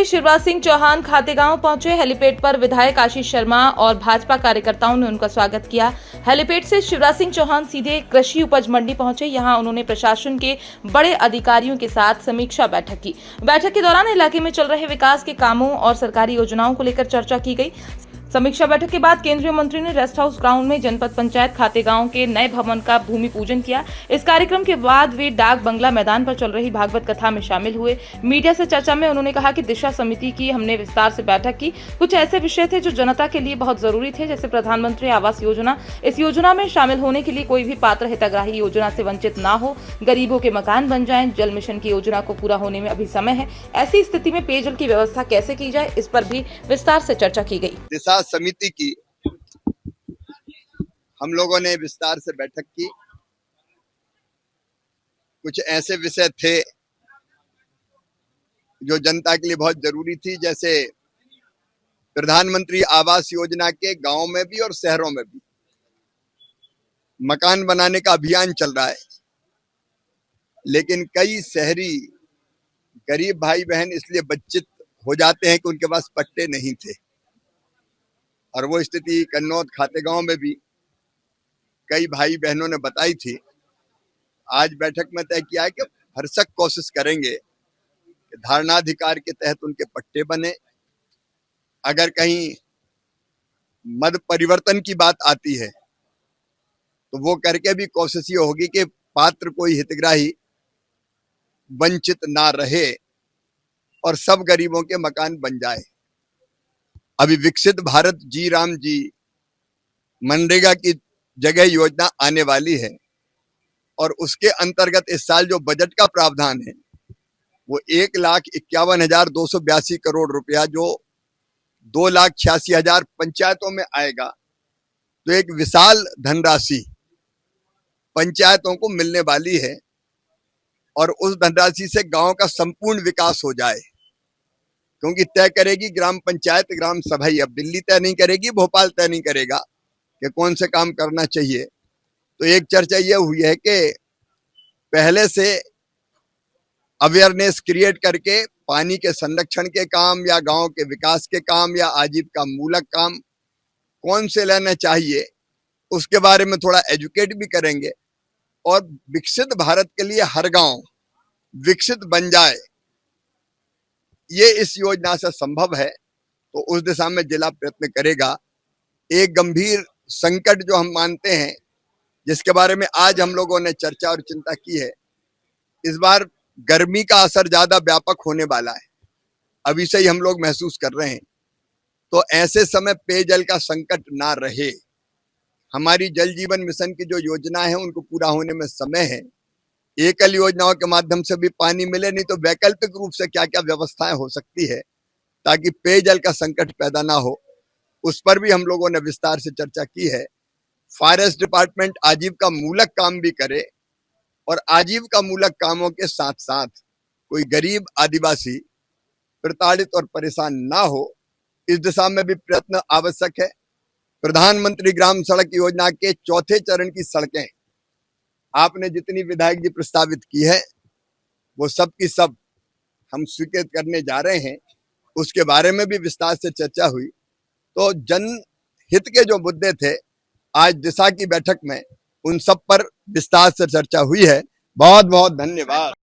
मुख्यमंत्री शिवराज सिंह चौहान खातेगांव पहुंचे। हेलीपैड पर विधायक आशीष शर्मा और भाजपा कार्यकर्ताओं ने उनका स्वागत किया। हेलीपैड से शिवराज सिंह चौहान सीधे कृषि उपज मंडी पहुंचे। यहां उन्होंने प्रशासन के बड़े अधिकारियों के साथ समीक्षा बैठक की। बैठक के दौरान इलाके में चल रहे विकास के कामों और सरकारी योजनाओं को लेकर चर्चा की गई। समीक्षा बैठक के बाद केंद्रीय मंत्री ने रेस्ट हाउस ग्राउंड में जनपद पंचायत खातेगांव के नए भवन का भूमि पूजन किया। इस कार्यक्रम के बाद वे डाक बंगला मैदान पर चल रही भागवत कथा में शामिल हुए। मीडिया से चर्चा में उन्होंने कहा कि दिशा समिति की हमने विस्तार से बैठक की। कुछ ऐसे विषय थे जो जनता के लिए बहुत जरूरी थे, जैसे प्रधानमंत्री आवास योजना। इस योजना में शामिल होने के लिए कोई भी पात्र हितग्राही योजना से वंचित ना हो, गरीबों के मकान बन जाएं। जल मिशन की योजना को पूरा होने में अभी समय है। ऐसी स्थिति में पेयजल की व्यवस्था कैसे की जाए, इस पर भी विस्तार से चर्चा की गई। दिशा समिति की हम लोगों ने विस्तार से बैठक की। कुछ ऐसे विषय थे जो जनता के लिए बहुत जरूरी थी, जैसे प्रधानमंत्री आवास योजना के गांव में भी और शहरों में भी मकान बनाने का अभियान चल रहा है, लेकिन कई शहरी गरीब भाई बहन इसलिए वंचित हो जाते हैं कि उनके पास पट्टे नहीं थे। और वो स्थिति कन्नौज खातेगांव में भी कई भाई बहनों ने बताई थी। आज बैठक में तय किया है कि भरसक कोशिश करेंगे कि धारणाधिकार के तहत उनके पट्टे बने। अगर कहीं मत परिवर्तन की बात आती है तो वो करके भी कोशिश ये होगी कि पात्र कोई हितग्राही वंचित ना रहे और सब गरीबों के मकान बन जाए। अभी विकसित भारत जी राम जी मनरेगा की जगह योजना आने वाली है और उसके अंतर्गत इस साल जो बजट का प्रावधान है वो 1,51,282 करोड़ रुपया, जो 2,86,000 पंचायतों में आएगा। तो एक विशाल धनराशि पंचायतों को मिलने वाली है और उस धनराशि से गांव का संपूर्ण विकास हो जाए, क्योंकि तय करेगी ग्राम पंचायत, ग्राम सभा। अब दिल्ली तय नहीं करेगी, भोपाल तय नहीं करेगा कि कौन से काम करना चाहिए। तो एक चर्चा यह हुई है कि पहले से अवेयरनेस क्रिएट करके पानी के संरक्षण के काम या गांव के विकास के काम या आजीविका मूलक काम कौन से लेना चाहिए, उसके बारे में थोड़ा एजुकेट भी करेंगे। और विकसित भारत के लिए हर गांव विकसित बन जाए, ये इस योजना से संभव है। तो उस दिशा में जिला प्रयत्न करेगा। एक गंभीर संकट जो हम मानते हैं, जिसके बारे में आज हम लोगों ने चर्चा और चिंता की है, इस बार गर्मी का असर ज्यादा व्यापक होने वाला है। अभी से ही हम लोग महसूस कर रहे हैं। तो ऐसे समय पेयजल का संकट ना रहे। हमारी जल जीवन मिशन की जो योजना है उनको पूरा होने में समय है। एकल योजनाओं के माध्यम से भी पानी मिले, नहीं तो वैकल्पिक रूप से क्या क्या व्यवस्थाएं हो सकती है ताकि पेयजल का संकट पैदा ना हो, उस पर भी हम लोगों ने विस्तार से चर्चा की है। फॉरेस्ट डिपार्टमेंट आजीविका मूलक काम भी करे और आजीविका मूलक कामों के साथ साथ कोई गरीब आदिवासी प्रताड़ित और परेशान ना हो, इस दिशा में भी प्रयत्न आवश्यक है। प्रधानमंत्री ग्राम सड़क योजना के चौथे चरण की सड़कें आपने जितनी विधायक जी प्रस्तावित की है वो सब की सब हम स्वीकृत करने जा रहे हैं। उसके बारे में भी विस्तार से चर्चा हुई। तो जनहित के जो मुद्दे थे आज दिशा की बैठक में, उन सब पर विस्तार से चर्चा हुई है। बहुत बहुत धन्यवाद।